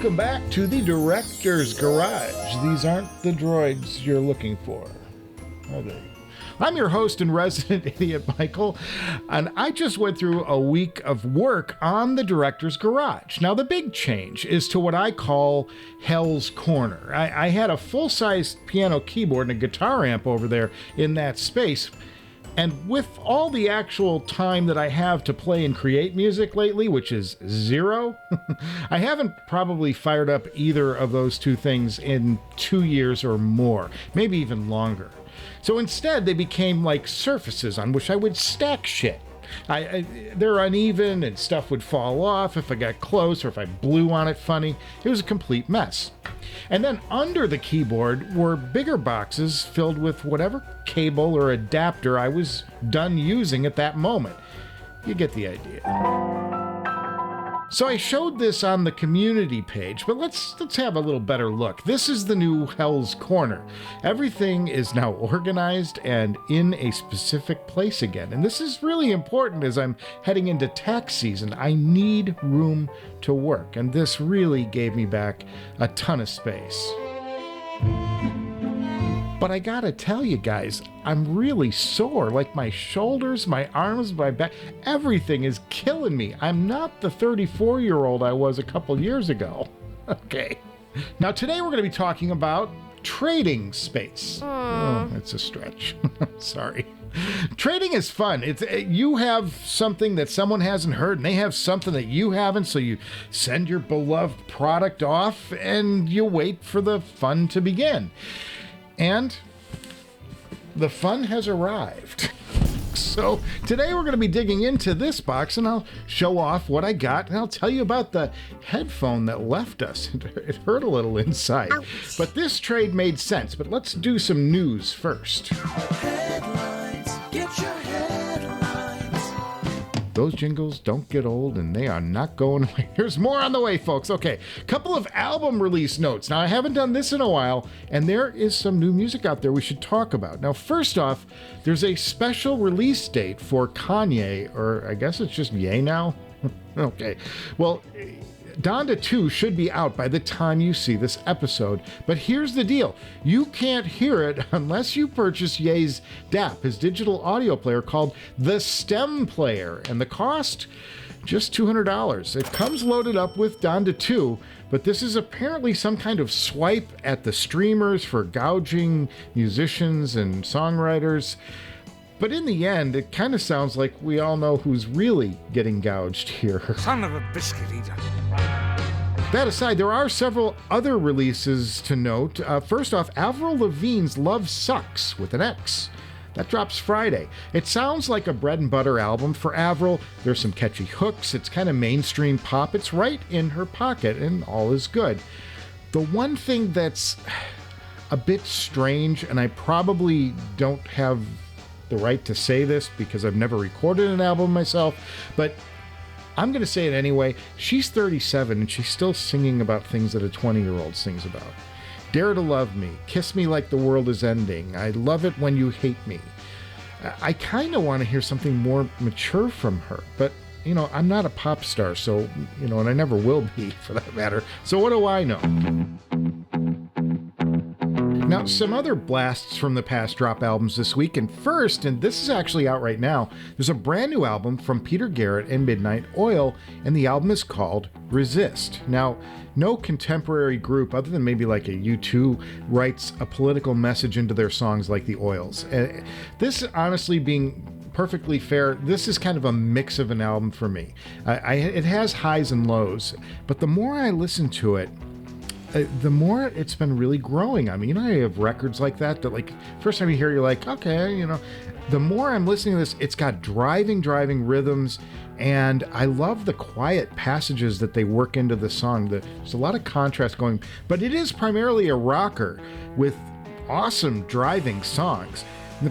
welcome back to the Director's Garage. These aren't the droids you're looking for, are they? I'm your host and resident idiot, Michael, and I just went through a week of work on the Director's Garage. Now, the big change is to what I call Hell's Corner. I had a full-size piano keyboard and a guitar amp over there in that space, and with all the actual time that I have to play and create music lately, which is zero, I haven't probably fired up either of those two things in 2 years or more, maybe even longer. So instead, they became like surfaces on which I would stack shit. They're uneven and stuff would fall off if I got close or if I blew on it funny. It was a complete mess. And then under the keyboard were bigger boxes filled with whatever cable or adapter I was done using at that moment. You get the idea. So I showed this on the community page, but let's have a little better look. This is the new Hell's Corner. Everything is now organized and in a specific place again. And this is really important as I'm heading into tax season. I need room to work, and this really gave me back a ton of space. But I gotta tell you guys, I'm really sore. Like my shoulders, my arms, my back, everything is killing me. I'm not the 34-year-old I was a couple years ago. Okay. Now today we're gonna be talking about trading space. Oh, it's a stretch. Sorry. Trading is fun. You have something that someone hasn't heard and they have something that you haven't, so you send your beloved product off and you wait for the fun to begin. And the fun has arrived. So today we're going to be digging into this box and I'll show off what I got and I'll tell you about the headphone that left us. It hurt a little inside. Ouch. But this trade made sense. But let's do some news first. Headlines. Get your headlines. Those jingles don't get old and they are not going away. There's more on the way, folks. Okay, couple of album release notes. Now, I haven't done this in a while, and there is some new music out there we should talk about. Now, first off, there's a special release date for Kanye, or I guess it's just Ye now. Okay, well, Donda 2 should be out by the time you see this episode, but here's the deal. You can't hear it unless you purchase Ye's DAP, his digital audio player called the STEM Player, and the cost, just $200. It comes loaded up with Donda 2, but this is apparently some kind of swipe at the streamers for gouging musicians and songwriters. But in the end, it kind of sounds like we all know who's really getting gouged here. Son of a biscuit eater. That aside, there are several other releases to note. First off, Avril Lavigne's Love Sucks with an X. That drops Friday. It sounds like a bread and butter album for Avril. There's some catchy hooks. It's kind of mainstream pop. It's right in her pocket, and all is good. The one thing that's a bit strange, and I probably don't have the right to say this because I've never recorded an album myself, but I'm going to say it anyway. She's 37 and she's still singing about things that a 20-year-old sings about. Dare to love me. Kiss me like the world is ending. I love it when you hate me. I kind of want to hear something more mature from her, but I'm not a pop star, so, and I never will be for that matter. So what do I know? Now, some other blasts from the past drop albums this week, and first, and this is actually out right now, there's a brand new album from Peter Garrett and Midnight Oil, and the album is called Resist. Now, no contemporary group, other than maybe like a U2, writes a political message into their songs like the Oils. This, honestly, being perfectly fair, this is kind of a mix of an album for me. It has highs and lows, but the more I listen to it, the more it's been really growing. I mean, I have records like that like, first time you hear it, you're like, okay, the more I'm listening to this, it's got driving rhythms, and I love the quiet passages that they work into the song. There's a lot of contrast going, but it is primarily a rocker with awesome driving songs.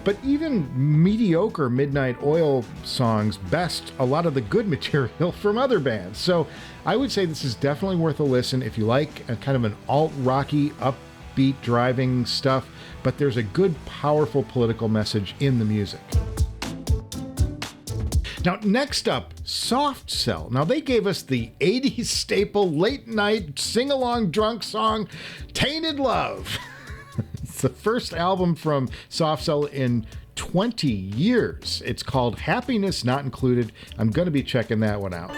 But even mediocre Midnight Oil songs best a lot of the good material from other bands. So I would say this is definitely worth a listen if you like a kind of an alt-rocky, upbeat driving stuff, but there's a good, powerful political message in the music. Now, next up, Soft Cell. Now, they gave us the 80s staple late night sing-along drunk song, Tainted Love. It's the first album from Soft Cell in 20 years. It's called Happiness Not Included. I'm going to be checking that one out.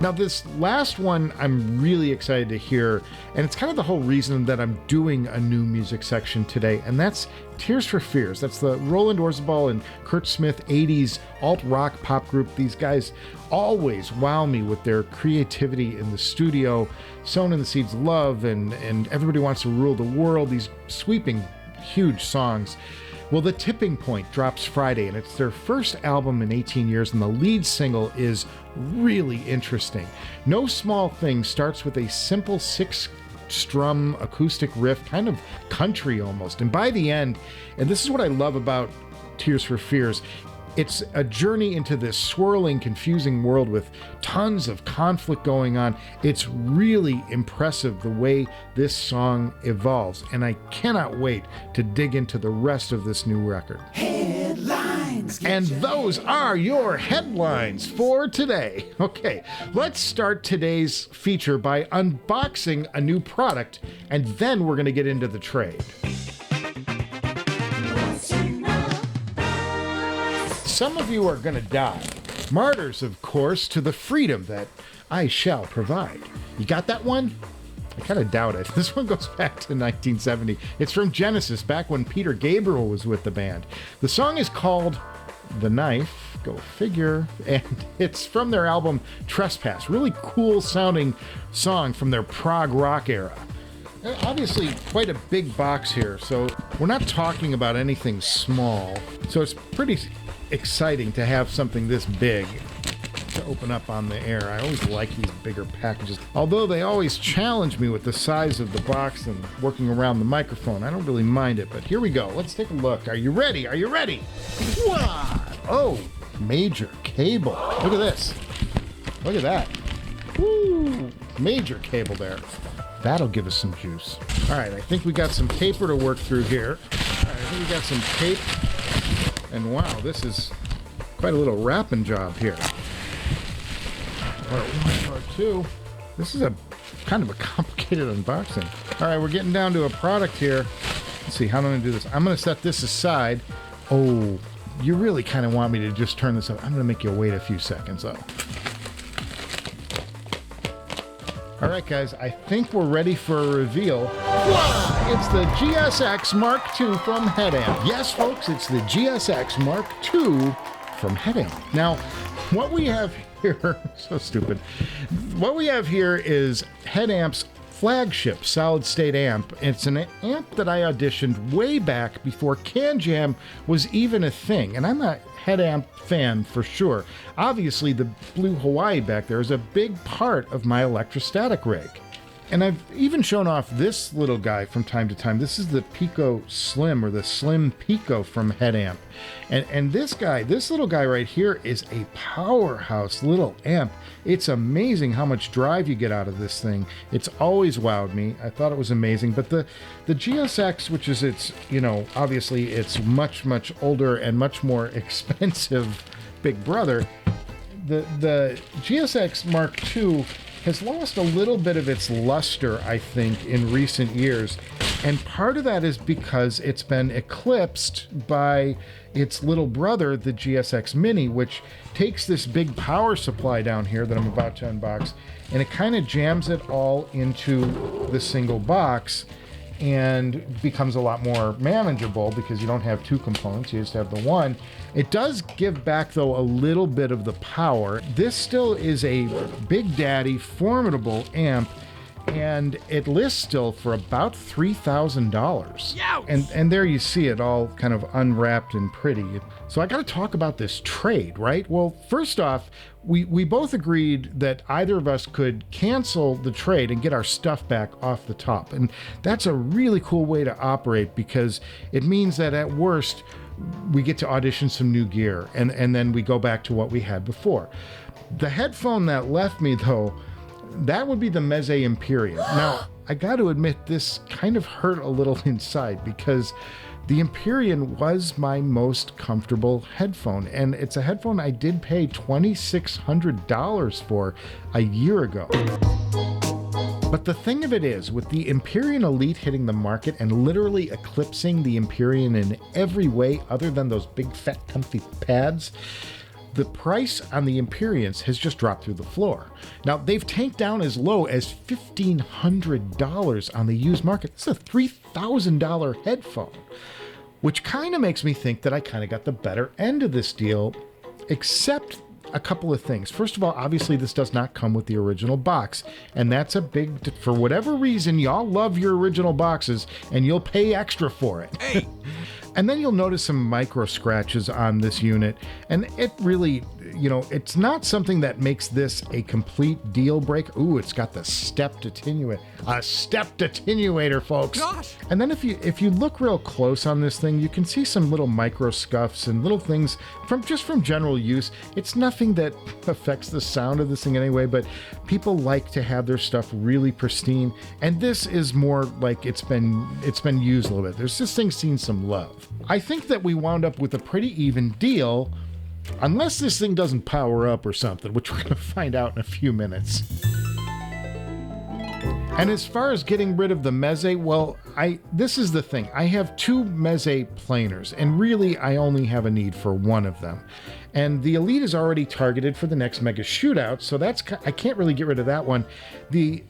Now, this last one I'm really excited to hear, and it's kind of the whole reason that I'm doing a new music section today, and that's Tears for Fears. That's the Roland Orzabal and Kurt Smith 80s alt-rock pop group. These guys always wow me with their creativity in the studio. Sown in the Seeds Love and Everybody Wants to Rule the World, these sweeping, huge songs. Well, The Tipping Point drops Friday, and it's their first album in 18 years, and the lead single is really interesting. No Small Thing starts with a simple 6-strum acoustic riff, kind of country almost. And by the end, and this is what I love about Tears for Fears, it's a journey into this swirling, confusing world with tons of conflict going on. It's really impressive the way this song evolves, and I cannot wait to dig into the rest of this new record. Headlines. And those are your headlines for today. Okay, let's start today's feature by unboxing a new product, and then we're going to get into the trade. Some of you are going to die. Martyrs, of course, to the freedom that I shall provide. You got that one? I kind of doubt it. This one goes back to 1970. It's from Genesis, back when Peter Gabriel was with the band. The song is called The Knife, go figure, and it's from their album Trespass. Really cool sounding song from their prog rock era. Obviously quite a big box here, so we're not talking about anything small. So it's pretty exciting to have something this big to open up on the air. I always like these bigger packages, although they always challenge me with the size of the box and working around the microphone. I don't really mind it, but here we go. Let's take a look. Are you ready? Are you ready? Wow. Oh, major cable. Look at this. Look at that. Woo, major cable there. That'll give us some juice. All right, I think we got some paper to work through here. All right, I think we got some tape. And wow, this is quite a little wrapping job here. Part 1, part 2. This is a kind of a complicated unboxing. All right, we're getting down to a product here. Let's see, how am I going to do this? I'm going to set this aside. Oh, you really kind of want me to just turn this up. I'm going to make you wait a few seconds, though. All right, guys, I think we're ready for a reveal. It's the GSX Mark II from HeadAmp. Yes, folks, it's the GSX Mark II from HeadAmp. Now, what we have here, so stupid. What we have here is HeadAmp's flagship solid-state amp. It's an amp that I auditioned way back before CanJam was even a thing, and I'm a HeadAmp fan for sure. Obviously, the Blue Hawaii back there is a big part of my electrostatic rig. And I've even shown off this little guy from time to time. This is the Pico Slim, or the Slim Pico from HeadAmp. And this guy, this little guy right here, is a powerhouse little amp. It's amazing how much drive you get out of this thing. It's always wowed me. I thought it was amazing. But the GSX, which is its, you know, obviously it's much, much older and much more expensive big brother, the GSX Mark II has lost a little bit of its luster, I think, in recent years. And part of that is because it's been eclipsed by its little brother, the GSX Mini, which takes this big power supply down here that I'm about to unbox, and it kind of jams it all into the single box and becomes a lot more manageable because you don't have two components, you just have the one. It does give back, though, a little bit of the power. This still is a Big Daddy, formidable amp, and it lists still for about $3,000. And there you see it all kind of unwrapped and pretty. So I got to talk about this trade, right? Well, first off, we both agreed that either of us could cancel the trade and get our stuff back off the top. And that's a really cool way to operate because it means that at worst, we get to audition some new gear and then we go back to what we had before. The headphone that left me, though, that would be the Meze Imperium. Now, I got to admit, this kind of hurt a little inside because the Empyrean was my most comfortable headphone, and it's a headphone I did pay $2,600 for a year ago. But the thing of it is, with the Empyrean Elite hitting the market and literally eclipsing the Empyrean in every way other than those big fat comfy pads, the price on the Empyreans has just dropped through the floor. Now, they've tanked down as low as $1,500 on the used market. This is a $3,000 headphone, which kind of makes me think that I kind of got the better end of this deal, except a couple of things. First of all, obviously this does not come with the original box, and that's a big, for whatever reason, y'all love your original boxes and you'll pay extra for it. Hey. And then you'll notice some micro scratches on this unit, and it really, it's not something that makes this a complete deal breaker. Ooh, it's got the stepped attenuator. A stepped attenuator, folks. Gosh. And then if you look real close on this thing, you can see some little micro scuffs and little things from general use. It's nothing that affects the sound of this thing anyway, but people like to have their stuff really pristine, and this is more like it's been used a little bit. This thing's seen some love. I think that we wound up with a pretty even deal, unless this thing doesn't power up or something, which we're going to find out in a few minutes. And as far as getting rid of the Meze, well, this is the thing. I have two Meze planers, and really I only have a need for one of them. And the Elite is already targeted for the next Mega Shootout, so I can't really get rid of that one. The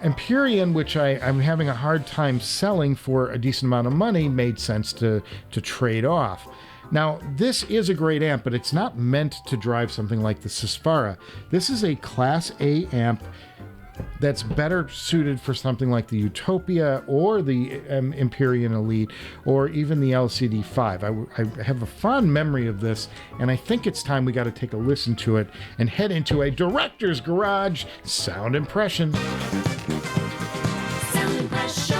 Empyrean, which I'm having a hard time selling for a decent amount of money, made sense to trade off. Now, this is a great amp, but it's not meant to drive something like the Sesfara. This is a Class A amp that's better suited for something like the Utopia or the Empyrean Elite or even the LCD5. I have a fond memory of this, and I think it's time we got to take a listen to it and head into a director's garage sound impression. Sound impression.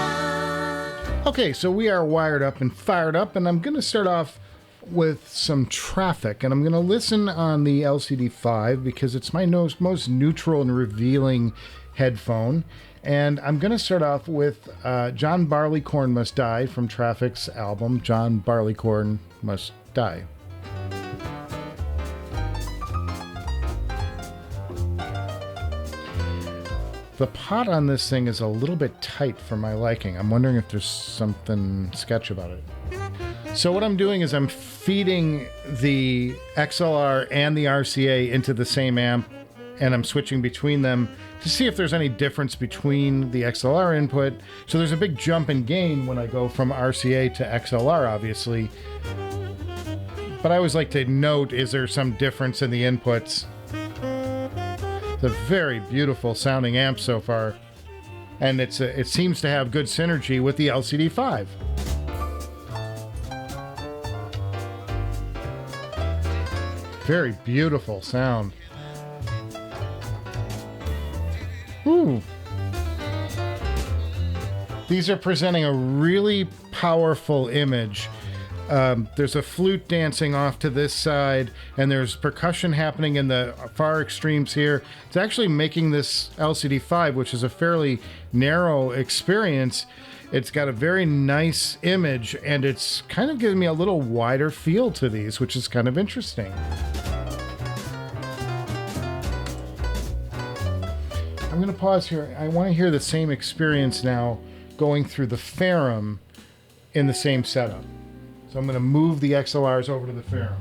Okay, so we are wired up and fired up, and I'm going to start off with some traffic, and I'm going to listen on the LCD5 because it's my most neutral and revealing headphone. And I'm going to start off with John Barleycorn Must Die from Traffic's album, John Barleycorn Must Die. The pot on this thing is a little bit tight for my liking. I'm wondering if there's something sketch about it. So what I'm doing is I'm feeding the XLR and the RCA into the same amp, and I'm switching between them to see if there's any difference between the XLR input. So there's a big jump in gain when I go from RCA to XLR, obviously. But I always like to note, is there some difference in the inputs? It's a very beautiful sounding amp so far, and it seems to have good synergy with the LCD5. Very beautiful sound. Ooh. These are presenting a really powerful image. There's a flute dancing off to this side, and there's percussion happening in the far extremes here. It's actually making this LCD5, which is a fairly narrow experience, it's got a very nice image, and it's kind of giving me a little wider feel to these, which is kind of interesting. I'm going to pause here. I want to hear the same experience now going through the Ferrum in the same setup. So I'm going to move the XLRs over to the Ferrum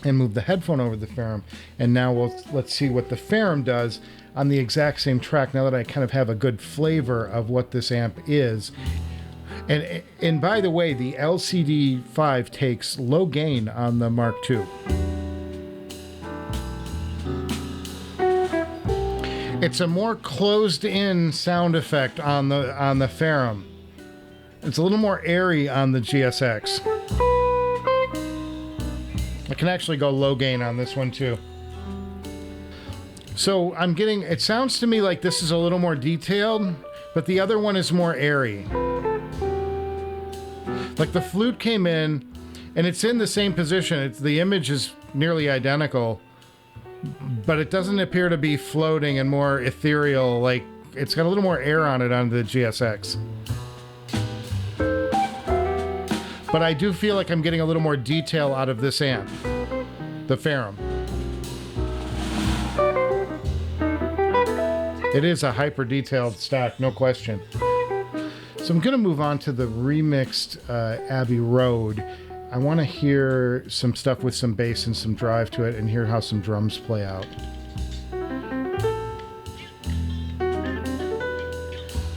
and move the headphone over to the Ferrum. And now let's see what the Ferrum does on the exact same track, now that I kind of have a good flavor of what this amp is. And by the way, the LCD5 takes low gain on the Mark II. It's a more closed-in sound effect on the Ferrum. It's a little more airy on the GSX. I can actually go low gain on this one too. So it sounds to me like this is a little more detailed, but the other one is more airy. Like the flute came in, and it's in the same position. The image is nearly identical, but it doesn't appear to be floating and more ethereal. Like it's got a little more air on it on the GSX. But I do feel like I'm getting a little more detail out of this amp, the Ferrum. It is a hyper detailed stack, no question. So I'm gonna move on to the remixed Abbey Road. I want to hear some stuff with some bass and some drive to it and hear how some drums play out.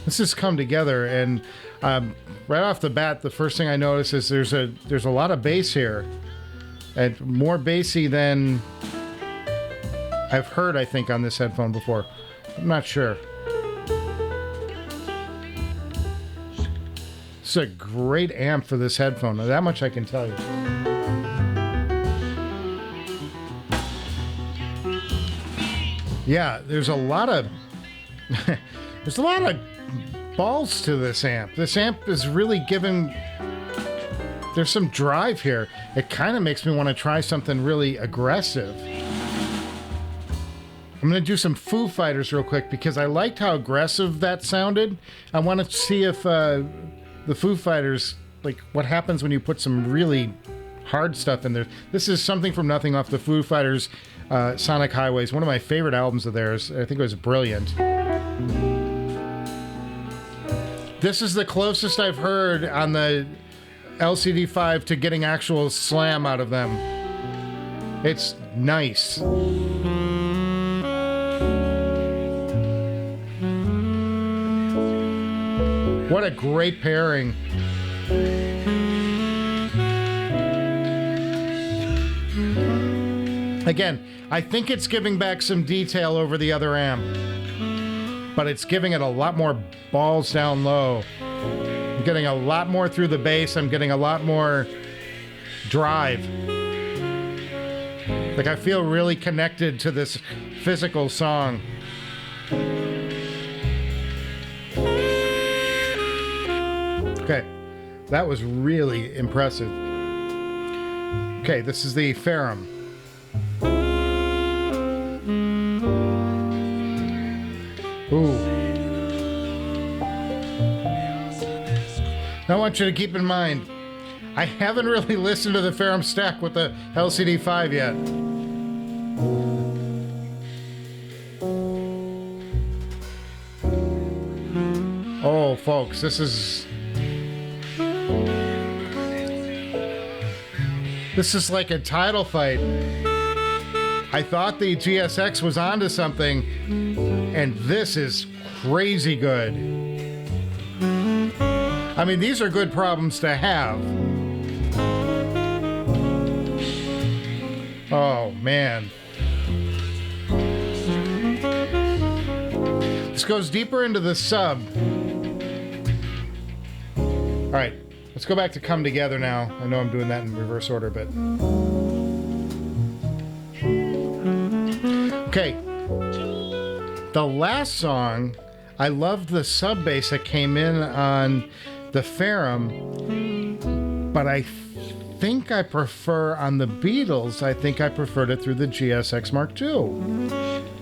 This has come together, and right off the bat, the first thing I notice is there's a lot of bass here, and more bassy than I've heard, I think, on this headphone before. I'm not sure. It's a great amp for this headphone. That much I can tell you. Yeah, there's a lot of balls to this amp. This amp is really giving. There's some drive here. It kind of makes me want to try something really aggressive. I'm going to do some Foo Fighters real quick because I liked how aggressive that sounded. I want to see if the Foo Fighters, like what happens when you put some really hard stuff in there. This is Something from Nothing off the Foo Fighters Sonic Highways, one of my favorite albums of theirs. I think it was brilliant. This is the closest I've heard on the LCD5 to getting actual slam out of them. It's nice. What a great pairing. Again, I think it's giving back some detail over the other amp, but it's giving it a lot more balls down low. I'm getting a lot more through the bass. I'm getting a lot more drive. Like I feel really connected to this physical song. Okay, that was really impressive. Okay, this is the Ferrum. Ooh. Now I want you to keep in mind, I haven't really listened to the Ferrum stack with the LCD5 yet. Oh, folks, this is like a title fight. I thought the GSX was onto something, and this is crazy good. I mean, these are good problems to have. Oh, man. This goes deeper into the sub. All right, let's go back to Come Together now. I know I'm doing that in reverse order, but... Okay, the last song, I loved the sub bass that came in on the Ferrum, but I think I prefer on the Beatles, I think I preferred it through the GSX Mark II,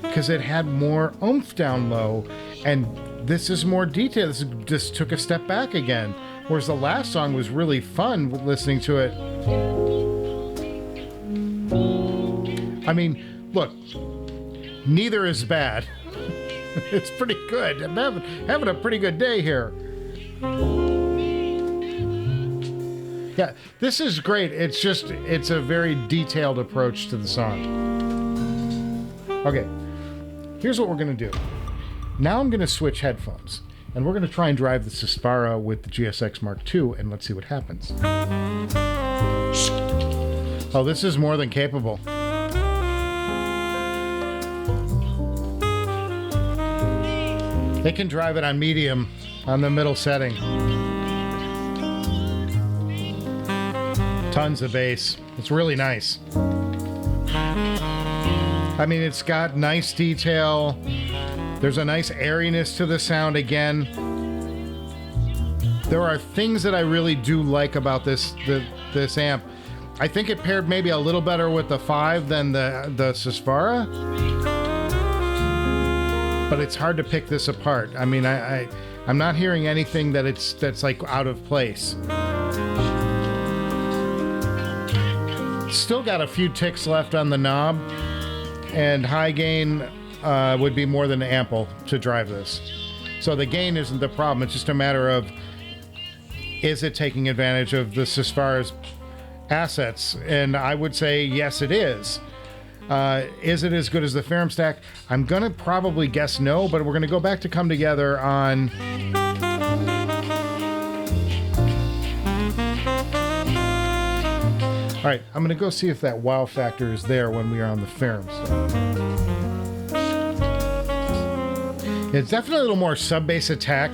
because it had more oomph down low, and this is more detailed. This just took a step back again, whereas the last song was really fun with listening to it. I mean, look, neither is bad. It's pretty good. I'm having a pretty good day here. Yeah, this is great. It's a very detailed approach to the song. Okay, here's what we're gonna do. Now I'm gonna switch headphones, and we're gonna try and drive the Sespara with the GSX Mark II, and let's see what happens. Oh, this is more than capable. They can drive it on medium on the middle setting. Tons of bass. It's really nice. I mean, it's got nice detail. There's a nice airiness to the sound again. There are things that I really do like about this amp. I think it paired maybe a little better with the 5 than the Sespara. But it's hard to pick this apart. I mean, I'm not hearing anything that's like out of place. still got a few ticks left on the knob, and high gain would be more than ample to drive this. So the gain isn't the problem. It's just a matter of, is it taking advantage of this as far as assets? And I would say yes, it is. Is it as good as the Ferrum stack? I'm gonna probably guess no, but we're gonna go back to Come Together on. All right, I'm gonna go see if that wow factor is there when we are on the Ferrum stack. It's definitely a little more sub-bass attack.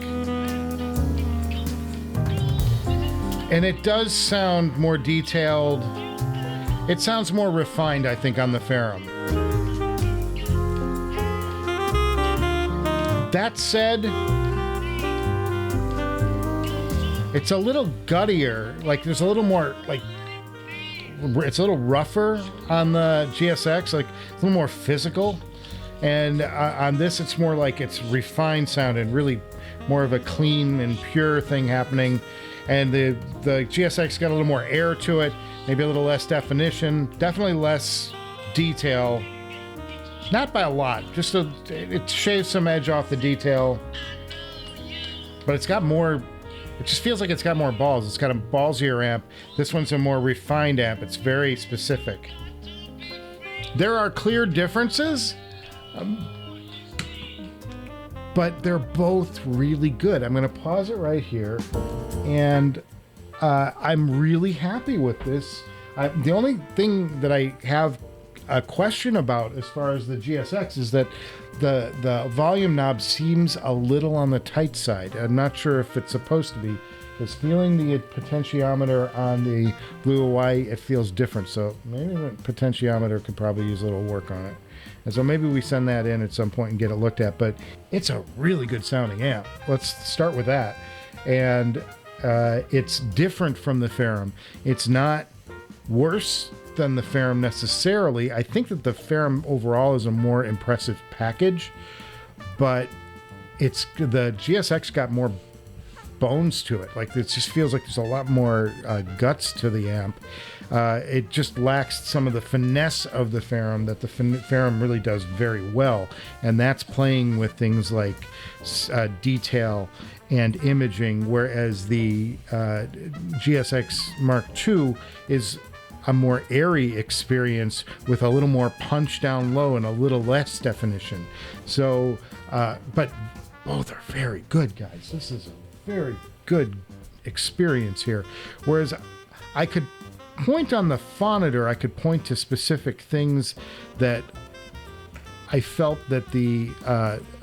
And it does sound more detailed. It sounds more refined, I think, on the Ferrum. That said, it's a little guttier. Like, there's a little more, like, it's a little rougher on the GSX, like, a little more physical. And on this, it's more like it's refined sound and really more of a clean and pure thing happening. And the GSX got a little more air to it, maybe a little less definition, definitely less detail. Not by a lot, just it shaves some edge off the detail. But it's got more, it just feels like it's got more balls. It's got a ballsier amp. This one's a more refined amp. It's very specific. There are clear differences. But they're both really good. I'm going to pause it right here, and I'm really happy with this. The only thing that I have a question about as far as the GSX is that the volume knob seems a little on the tight side. I'm not sure if it's supposed to be, because feeling the potentiometer on the Blue Hawaii, it feels different. So maybe the potentiometer could probably use a little work on it. And so maybe we send that in at some point and get it looked at, but it's a really good sounding amp. Let's start with that. And it's different from the Ferrum. It's not worse than the Ferrum necessarily. I think that the Ferrum overall is a more impressive package, but it's the GSX got more bones to it. Like, it just feels like there's a lot more guts to the amp. It just lacks some of the finesse of the Ferrum that the Ferrum really does very well, and that's playing with things like detail and imaging, whereas the GSX Mark II is a more airy experience with a little more punch down low and a little less definition. So, but both are very good, guys. This is a very good experience here. Whereas I could point on the Phonitor, I could point to specific things that I felt that the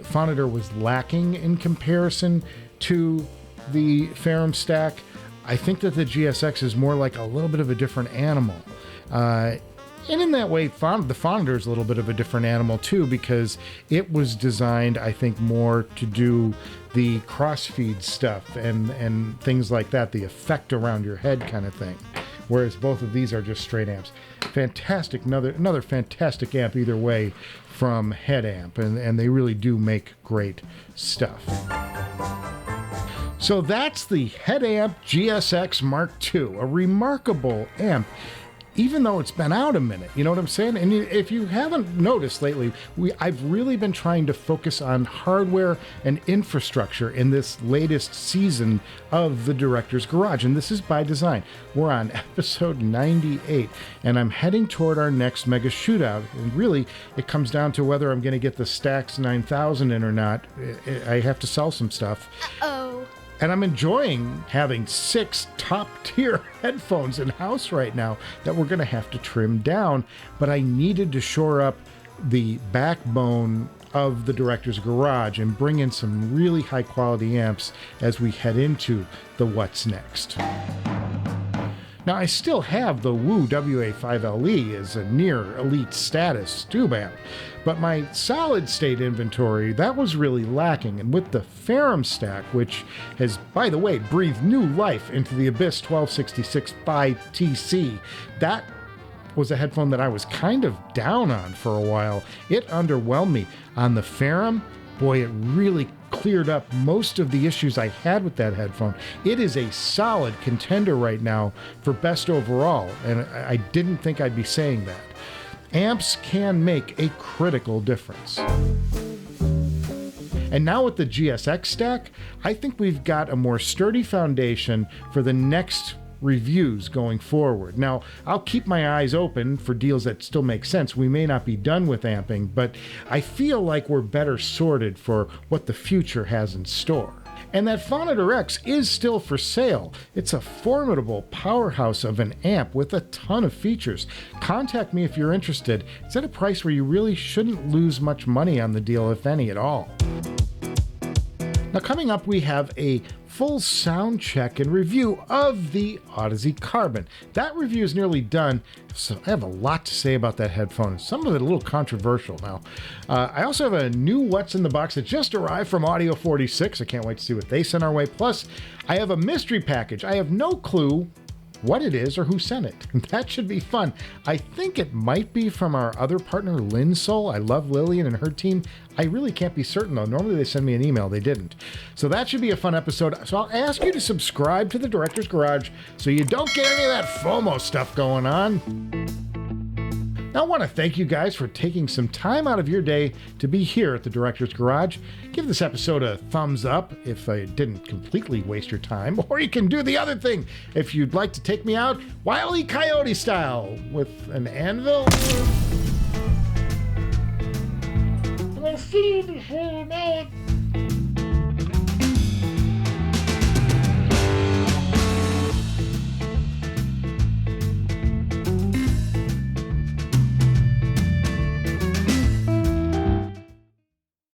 Phonitor was lacking in comparison to the Ferrum stack. I think that the GSX is more like a little bit of a different animal. And in that way, the Phonitor is a little bit of a different animal too, because it was designed, I think, more to do the crossfeed stuff and things like that, the effect around your head kind of thing. Whereas both of these are just straight amps. Fantastic, another fantastic amp either way from HeadAmp, and they really do make great stuff. So that's the HeadAmp GS-X Mark II, a remarkable amp, even though it's been out a minute. You know what I'm saying? And if you haven't noticed lately, I've really been trying to focus on hardware and infrastructure in this latest season of the Director's Garage, and this is by design. We're on episode 98, and I'm heading toward our next mega shootout, and really, it comes down to whether I'm going to get the Stax 9000 in or not. I have to sell some stuff. Uh-oh. And I'm enjoying having 6 top-tier headphones in-house right now that we're going to have to trim down. But I needed to shore up the backbone of the Director's Garage and bring in some really high-quality amps as we head into the What's Next. Now, I still have the Woo WA5LE as a near elite status tube amp, but my solid-state inventory, that was really lacking. And with the Ferrum stack, which has, by the way, breathed new life into the Abyss 1266 by TC, that was a headphone that I was kind of down on for a while. It underwhelmed me. On the Ferrum, boy, it really cleared up most of the issues I had with that headphone. It is a solid contender right now for best overall, and I didn't think I'd be saying that. Amps can make a critical difference. And now with the GSX stack, I think we've got a more sturdy foundation for the next reviews going forward. Now, I'll keep my eyes open for deals that still make sense. We may not be done with amping, but I feel like we're better sorted for what the future has in store. And that Phonitor X is still for sale. It's a formidable powerhouse of an amp with a ton of features. Contact me if you're interested. It's at a price where you really shouldn't lose much money on the deal, if any at all. Now, coming up, we have a full sound check and review of the Odyssey Carbon. That review is nearly done, so I have a lot to say about that headphone. Some of it a little controversial now. I also have a new What's in the Box that just arrived from Audio 46. I can't wait to see what they sent our way. Plus, I have a mystery package. I have no clue what it is or who sent it. That should be fun. I think it might be from our other partner, Linsol. I love Lillian and her team. I really can't be certain though. Normally they send me an email. They didn't. So that should be a fun episode. So I'll ask you to subscribe to the Director's Garage so you don't get any of that FOMO stuff going on. Now, I want to thank you guys for taking some time out of your day to be here at the Director's Garage. Give this episode a thumbs up if I didn't completely waste your time, or you can do the other thing if you'd like to take me out Wile E. Coyote style with an anvil. I'll see you before now.